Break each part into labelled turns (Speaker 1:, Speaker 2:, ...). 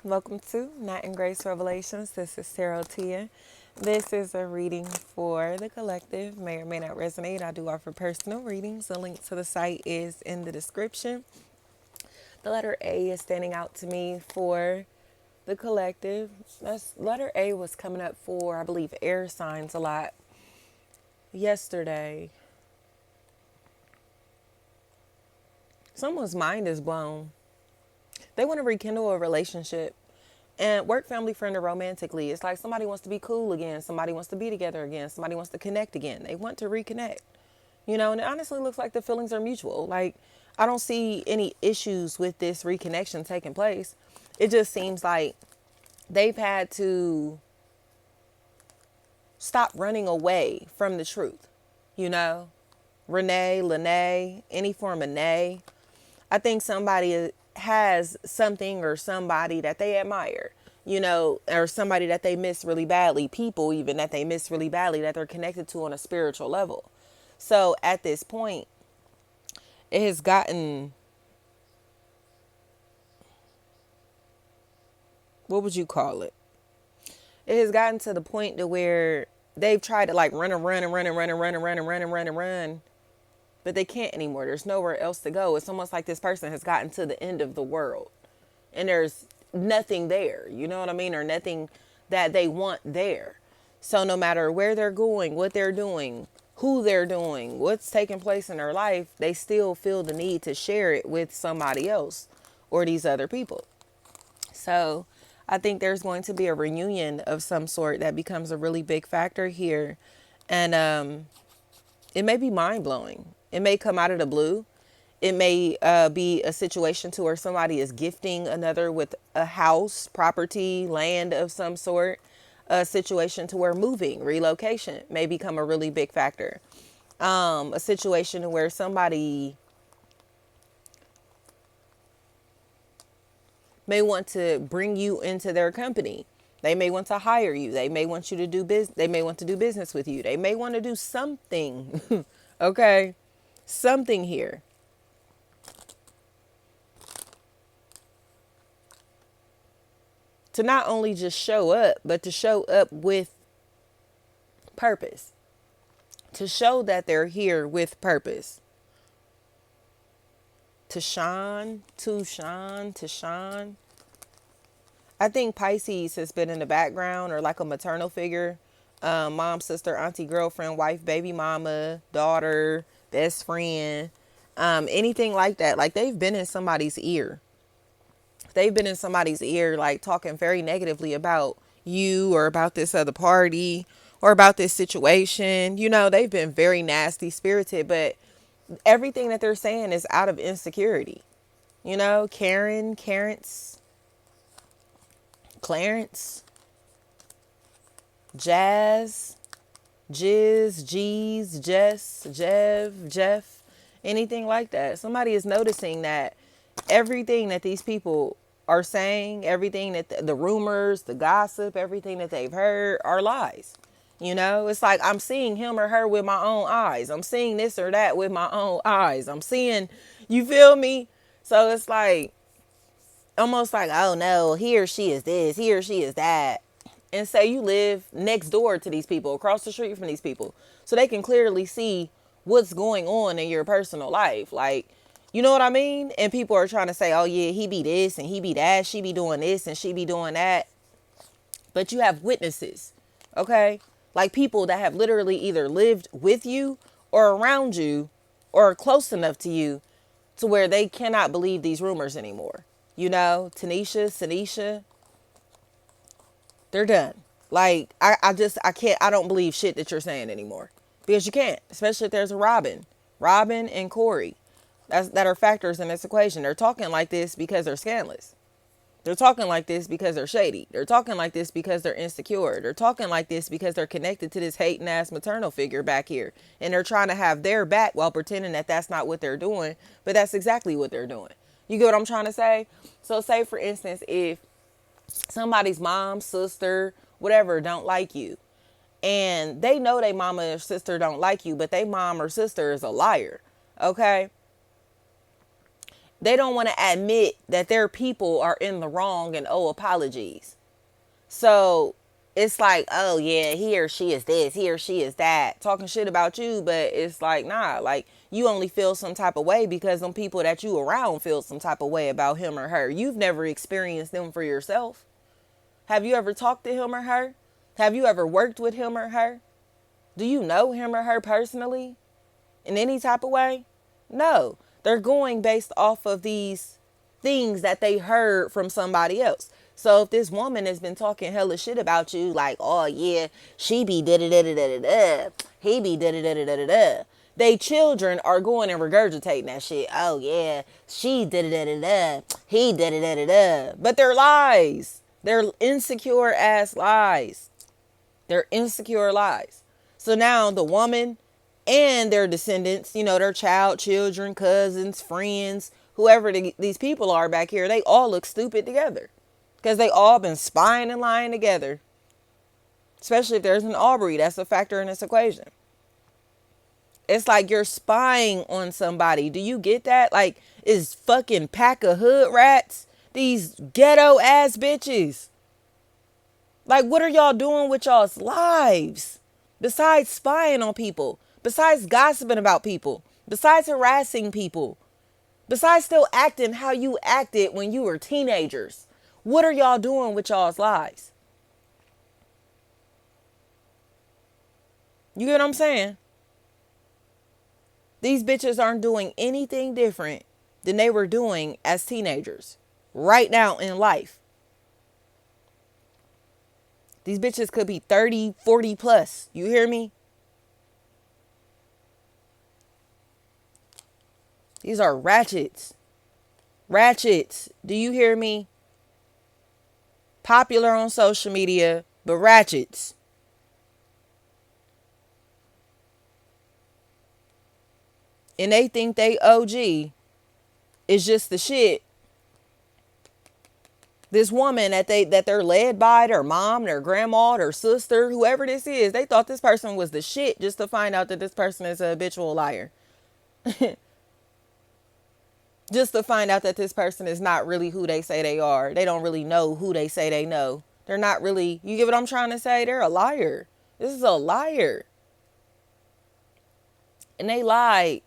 Speaker 1: Welcome to Night and Grace Revelations. This is Sarah Tia. This is a reading for the collective. May or may not resonate. I do offer personal readings. The link to the site is in the description. The letter A is standing out to me for the collective. Letter A was coming up for, I believe, air signs a lot yesterday. Someone's mind is blown. They want to rekindle a relationship. And work, family, friend, or romantically, it's like somebody wants to be cool again. Somebody wants to be together again. Somebody wants to connect again. They want to reconnect, and it honestly looks like the feelings are mutual. Like, I don't see any issues with this reconnection taking place. It just seems like they've had to stop running away from the truth, Renee, Lene, any form of nay. I think somebody has something or somebody that they admire, or somebody that they miss really badly, people even that they miss really badly, that they're connected to on a spiritual level. So at this point, it has gotten, what would you call it? It has gotten to the point to where they've tried to like run and run and run and run and run and run and run and run and run, but they can't anymore. There's nowhere else to go. It's almost like this person has gotten to the end of the world and there's nothing there, you know what I mean? Or nothing that they want there. So no matter where they're going, what they're doing, who they're doing, what's taking place in their life, they still feel the need to share it with somebody else or these other people. So I think there's going to be a reunion of some sort that becomes a really big factor here. And it may be mind blowing. It may come out of the blue. It may be a situation to where somebody is gifting another with a house, property, land of some sort. A situation to where moving, relocation may become a really big factor. A situation where somebody may want to bring you into their company. They may want to hire you. They may want you to do business. They may want to do business with you. They may want to do something. Okay. Something here. To not only just show up, but to show up with purpose. To show that they're here with purpose. To shine. I think Pisces has been in the background, or like a maternal figure. Mom, sister, auntie, girlfriend, wife, baby mama, daughter, best friend, anything like that. Like, they've been in somebody's ear. They've been in somebody's ear, like talking very negatively about you or about this other party or about this situation. They've been very nasty spirited, but everything that they're saying is out of insecurity. Clarence, Jazz, Jiz, G's, Jess, Jeff, anything like that. Somebody is noticing that everything that these people are saying, everything that the rumors, the gossip, everything that they've heard are lies. It's like I'm seeing him or her with my own eyes. I'm seeing this or that with my own eyes. I'm seeing, you feel me? So it's like, almost like, oh no, he or she is this, he or she is that. And say you live next door to these people, across the street from these people, so they can clearly see what's going on in your personal life. Like, you know what I mean? And people are trying to say, oh yeah, he be this and he be that, she be doing this and she be doing that. But you have witnesses, okay? Like, people that have literally either lived with you or around you or close enough to you to where they cannot believe these rumors anymore. Tanisha, Sanisha, they're done. Like, I can't, I don't believe shit that you're saying anymore. Because you can't, especially if there's a Robin and Corey that are factors in this equation. They're talking like this because they're scandalous. They're talking like this because they're shady. They're talking like this because they're insecure. They're talking like this because they're connected to this hating ass maternal figure back here. And they're trying to have their back while pretending that that's not what they're doing. But that's exactly what they're doing. You get what I'm trying to say? So say, for instance, if somebody's mom, sister, whatever, don't like you, and they know they mama or sister don't like you, but they mom or sister is a liar, okay? They don't want to admit that their people are in the wrong and owe apologies. So it's like, oh yeah, he or she is this, he or she is that, talking shit about you, but it's like, nah, like you only feel some type of way because them people that you around feel some type of way about him or her. You've never experienced them for yourself. Have you ever talked to him or her? Have you ever worked with him or her? Do you know him or her personally in any type of way? No. They're going based off of these things that they heard from somebody else. So if this woman has been talking hella shit about you, like, oh yeah, she be da da da da da da, he be da da da da da da, they children are going and regurgitating that shit. Oh yeah, she da da da da da, he da da da da da. But they're lies. They're insecure ass lies. They're insecure lies. So now the woman and their descendants, you know, their children, cousins, friends, whoever these people are back here, they all look stupid together because they all been spying and lying together. Especially if there's an Aubrey, that's a factor in this equation. It's like you're spying on somebody. Do you get that? Like, it's fucking pack of hood rats, these ghetto ass bitches. Like, what are y'all doing with y'all's lives? Besides spying on people, besides gossiping about people, besides harassing people, besides still acting how you acted when you were teenagers, what are y'all doing with y'all's lives? You get what I'm saying? These bitches aren't doing anything different than they were doing as teenagers right now in life. These bitches could be 30, 40 plus. You hear me? These are ratchets. Ratchets. Do you hear me? Popular on social media, but ratchets. And they think they OG is just the shit. This woman that they're led by, their mom, their grandma, their sister, whoever this is, they thought this person was the shit just to find out that this person is a habitual liar. Just to find out that this person is not really who they say they are. They don't really know who they say they know. They're not really, you get what I'm trying to say? They're a liar. This is a liar. And they lied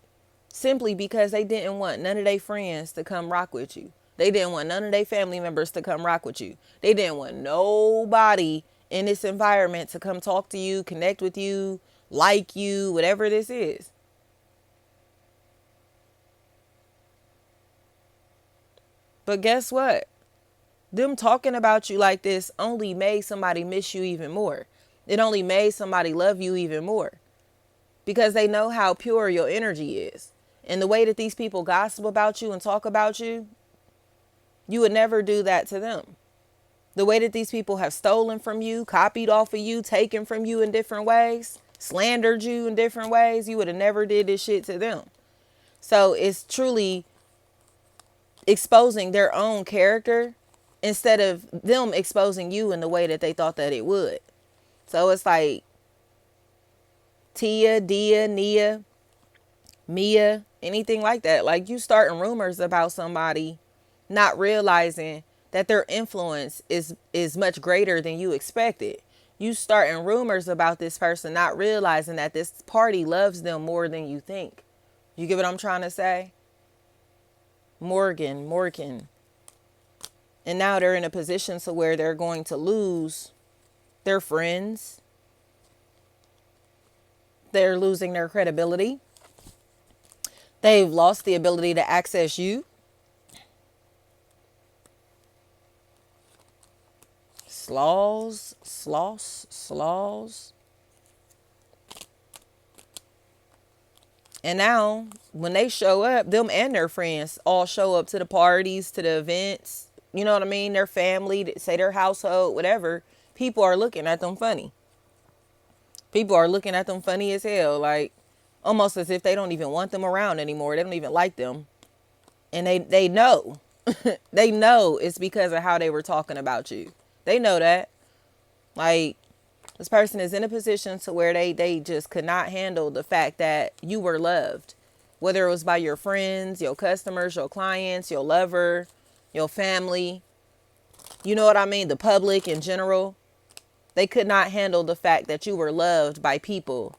Speaker 1: simply because they didn't want none of their friends to come rock with you. They didn't want none of their family members to come rock with you. They didn't want nobody in this environment to come talk to you, connect with you, like you, whatever this is. But guess what? Them talking about you like this only made somebody miss you even more. It only made somebody love you even more. Because they know how pure your energy is. And the way that these people gossip about you and talk about you, you would never do that to them. The way that these people have stolen from you, copied off of you, taken from you in different ways, slandered you in different ways, you would have never did this shit to them. So it's truly exposing their own character instead of them exposing you in the way that they thought that it would. So it's like Tia, Dia, Nia, Mia, anything like that. Like you starting rumors about somebody, not realizing that their influence is much greater than you expected. You starting rumors about this person, not realizing that this party loves them more than you think. You get what I'm trying to say? Morgan. And now they're in a position to where they're going to lose their friends. They're losing their credibility. They've lost the ability to access you. Slaws. And now, when they show up, them and their friends all show up to the parties, to the events. You know what I mean? Their family, say their household, whatever. People are looking at them funny. People are looking at them funny as hell. Like, almost as if they don't even want them around anymore. They don't even like them. And they know. They know it's because of how they were talking about you. They know that. Like, this person is in a position to where they just could not handle the fact that you were loved. whether it was by your friends, your customers, your clients, your lover, your family, you know what I mean? The public in general. They could not handle the fact that you were loved by people.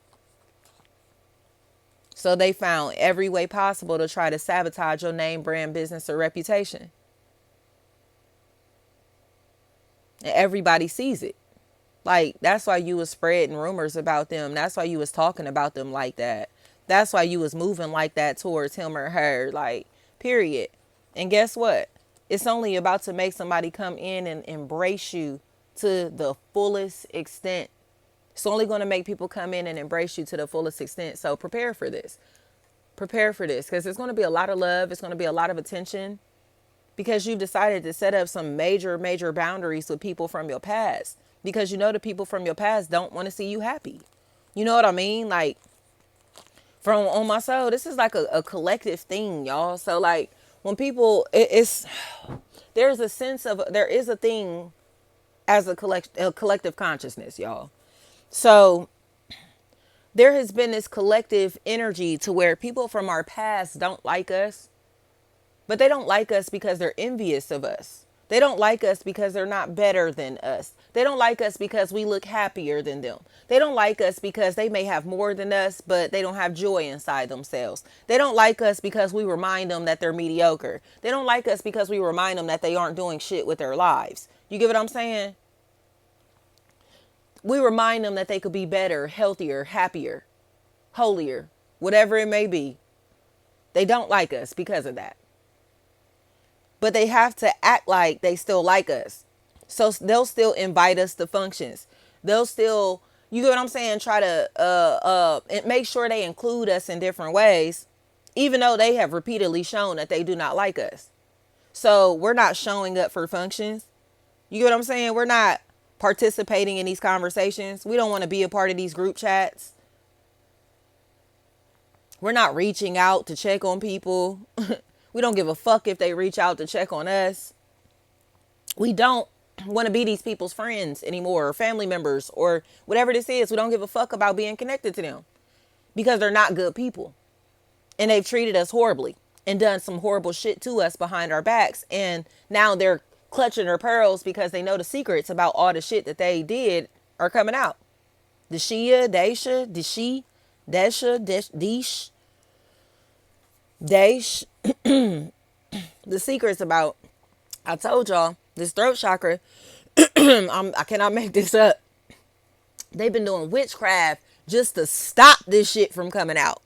Speaker 1: So they found every way possible to try to sabotage your name, brand, business, or reputation. And everybody sees it. Like, that's why you was spreading rumors about them. That's why you was talking about them like that. That's why you was moving like that towards him or her. Like, period. And guess what? It's only about to make somebody come in and embrace you to the fullest extent. It's only going to make people come in and embrace you to the fullest extent. So prepare for this. Prepare for this, because it's going to be a lot of love. It's going to be a lot of attention, because you've decided to set up some major, major boundaries with people from your past, because you know the people from your past don't want to see you happy. You know what I mean? Like, from on my soul, this is like a collective thing, y'all. So like, when people, there's a sense of, there is a thing as a collective consciousness, y'all. So there has been this collective energy to where people from our past don't like us, but they don't like us because they're envious of us. They don't like us because they're not better than us. They don't like us because we look happier than them. They don't like us because they may have more than us, but they don't have joy inside themselves. They don't like us because we remind them that they're mediocre. They don't like us because we remind them that they aren't doing shit with their lives. You get what I'm saying? We remind them that they could be better, healthier, happier, holier, whatever it may be. They don't like us because of that. But they have to act like they still like us. So they'll still invite us to functions. They'll still, you get what I'm saying, try to make sure they include us in different ways, even though they have repeatedly shown that they do not like us. So we're not showing up for functions. You get what I'm saying? We're not participating in these conversations. We don't want to be a part of these group chats. We're not reaching out to check on people. We don't give a fuck if they reach out to check on us. We don't want to be these people's friends anymore, or family members, or whatever this is. We don't give a fuck about being connected to them, because they're not good people. And they've treated us horribly and done some horrible shit to us behind our backs. And now they're clutching their pearls because they know the secrets about all the shit that they did are coming out. The Shia, Daisha, Dishi, Desha, Dish, Dash. The secrets about, I told y'all, this throat chakra, I cannot make this up. They've been doing witchcraft just to stop this shit from coming out.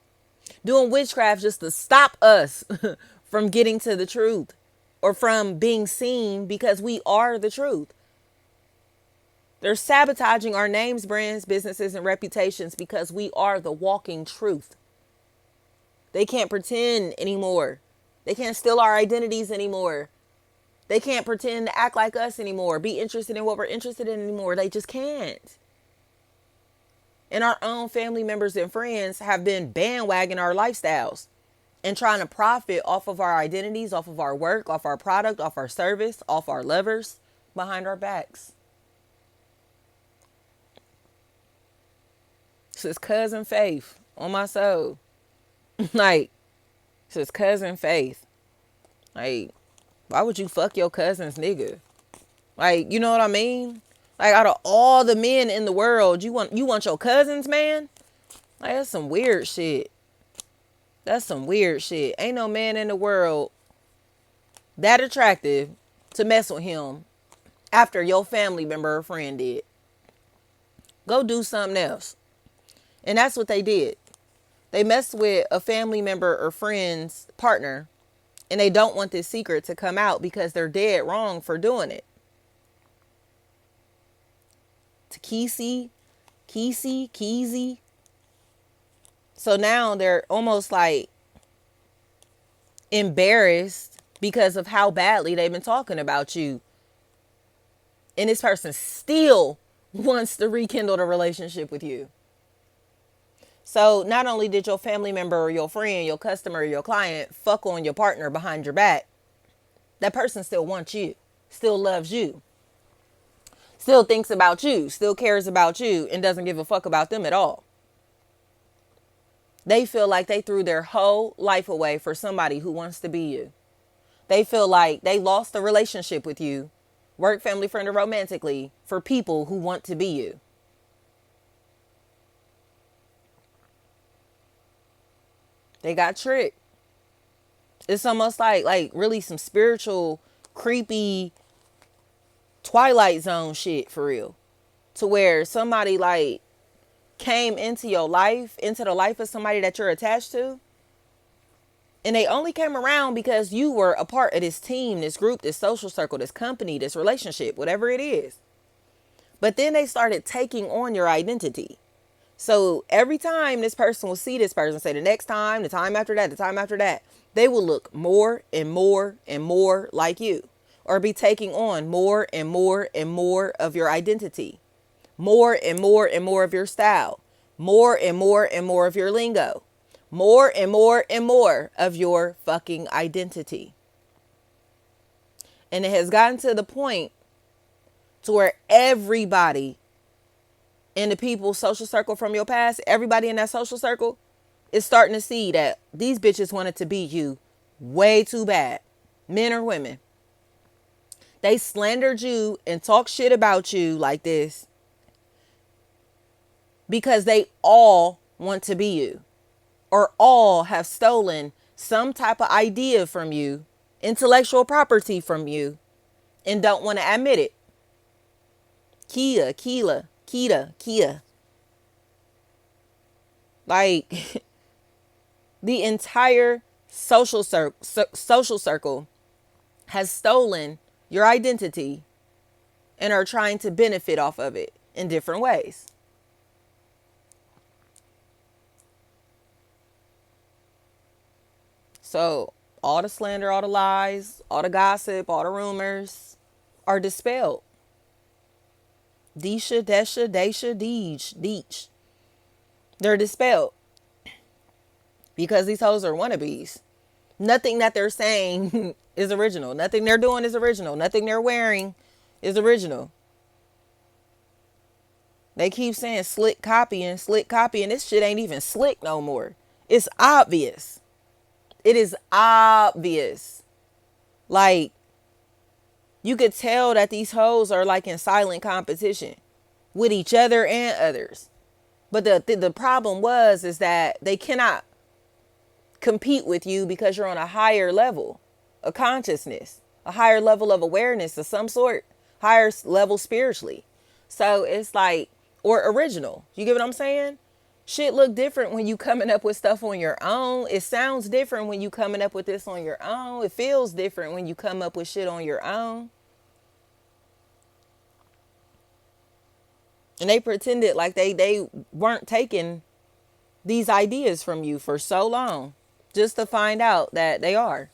Speaker 1: Doing witchcraft just to stop us from getting to the truth, or from being seen, because we are the truth. They're sabotaging our names, brands, businesses, and reputations because we are the walking truth. They can't pretend anymore. They can't steal our identities anymore. They can't pretend to act like us anymore, be interested in what we're interested in anymore. They just can't. And our own family members and friends have been bandwagoning our lifestyles and trying to profit off of our identities, off of our work, off our product, off our service, off our lovers, behind our backs. This is cousin Faith on my soul. Like, this is cousin Faith. Like, why would you fuck your cousin's nigga? Like, you know what I mean? Like, out of all the men in the world, you want your cousin's man? Like, that's some weird shit. That's some weird shit. Ain't no man in the world that attractive to mess with him after your family member or friend did. Go do something else. And that's what they did. They messed with a family member or friend's partner, and they don't want this secret to come out because they're dead wrong for doing it. To Keezy. So now they're almost like embarrassed because of how badly they've been talking about you. And this person still wants to rekindle the relationship with you. So not only did your family member or your friend, your customer, or your client fuck on your partner behind your back, that person still wants you, still loves you, still thinks about you, still cares about you, and doesn't give a fuck about them at all. They feel like they threw their whole life away for somebody who wants to be you. They feel like they lost a relationship with you, work, family, friend, or romantically, for people who want to be you. They got tricked. It's almost like really some spiritual, creepy Twilight Zone shit for real. To where somebody like came into your life, into the life of somebody that you're attached to, and they only came around because you were a part of this team, this group, this social circle, this company, this relationship, whatever it is. But then they started taking on your identity. So every time this person will see this person, say the next time, the time after that, the time after that, they will look more and more and more like you, or be taking on more and more and more of your identity, more and more and more of your style, more and more and more of your lingo, more and more and more of your fucking identity. And it has gotten to the point to where everybody in the people's social circle from your past, everybody in that social circle is starting to see that these bitches wanted to be you way too bad. Men or women. They slandered you and talk shit about you like this because they all want to be you, or all have stolen some type of idea from you, intellectual property from you, and don't want to admit it. Kia. Like the entire social circle has stolen your identity and are trying to benefit off of it in different ways. So all the slander, all the lies, all the gossip, all the rumors are dispelled. Desha, Desha, Desha, Deej. They're dispelled because these hoes are wannabes. Nothing that they're saying is original. Nothing they're doing is original. Nothing they're wearing is original. They keep saying slick copying. This shit ain't even slick no more. It's obvious. It is obvious. Like, you could tell that these hoes are like in silent competition with each other and others. But the problem is that they cannot compete with you because you're on a higher level of consciousness, a higher level of awareness of some sort, higher level spiritually. So it's like, or original. You get what I'm saying? Shit look different when you coming up with stuff on your own. It sounds different when you coming up with this on your own. It feels different when you come up with shit on your own. And they pretended like they weren't taking these ideas from you for so long, just to find out that they are.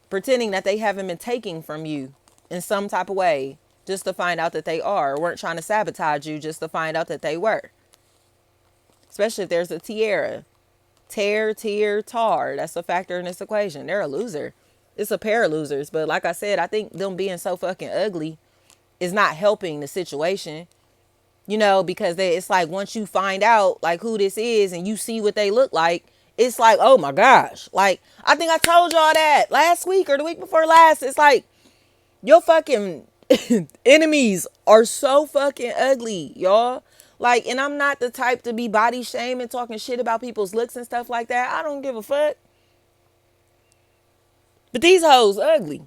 Speaker 1: Pretending that they haven't been taking from you in some type of way, just to find out that they are. Or weren't trying to sabotage you, just to find out that they were. Especially if there's a tiara. Tear, tar. That's a factor in this equation. They're a loser. It's a pair of losers. But like I said, I think them being so fucking ugly is not helping the situation. You know, because it's like once you find out like who this is and you see what they look like, it's like, oh my gosh. Like, I think I told y'all that last week or the week before last. It's like, your fucking enemies are so fucking ugly, y'all. Like, and I'm not the type to be body shaming, talking shit about people's looks and stuff like that. I don't give a fuck. But these hoes ugly.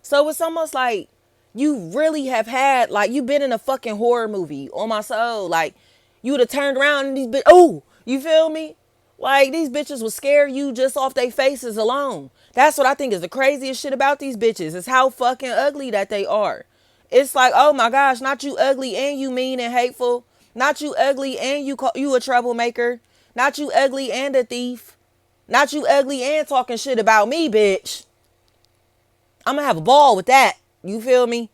Speaker 1: So it's almost like you really have had, like, you've been in a fucking horror movie on my soul. Like, you would have turned around and these bitches, oh, you feel me? Like, these bitches will scare you just off their faces alone. That's what I think is the craziest shit about these bitches, is how fucking ugly that they are. It's like, oh my gosh, not you ugly and you mean and hateful. Not you ugly and you a troublemaker. Not you ugly and a thief. Not you ugly and talking shit about me, bitch. I'm gonna have a ball with that. You feel me?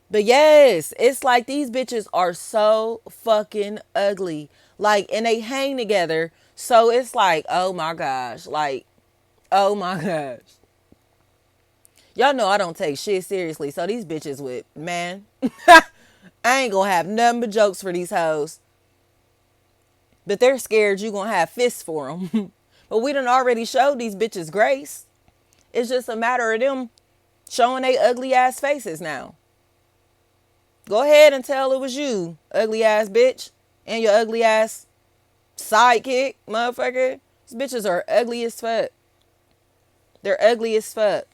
Speaker 1: But yes, it's like these bitches are so fucking ugly. Like, and they hang together. So it's like, oh my gosh. Like, oh my gosh. Y'all know I don't take shit seriously. So these bitches with, man, I ain't gonna have nothing but jokes for these hoes. But they're scared you gonna have fists for them. But we done already showed these bitches grace. It's just a matter of them showing they ugly ass faces now. Go ahead and tell it was you, ugly ass bitch, and your ugly ass sidekick, motherfucker. These bitches are ugly as fuck. They're ugly as fuck.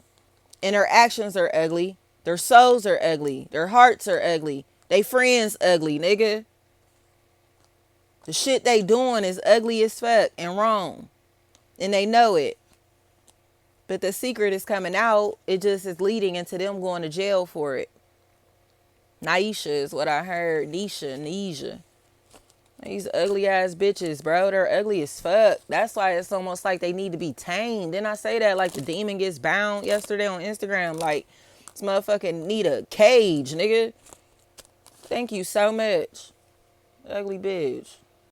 Speaker 1: And their actions are ugly. Their souls are ugly. Their hearts are ugly. They friends ugly, nigga. The shit they doing is ugly as fuck and wrong. And they know it. But the secret is coming out. It just is leading into them going to jail for it. Naisha is what I heard. Nisha. These ugly ass bitches, bro. They're ugly as fuck. That's why it's almost like they need to be tamed. Didn't I say that? Like the demon gets bound yesterday on Instagram. Like, this motherfucker need a cage, nigga. Thank you so much. Ugly bitch.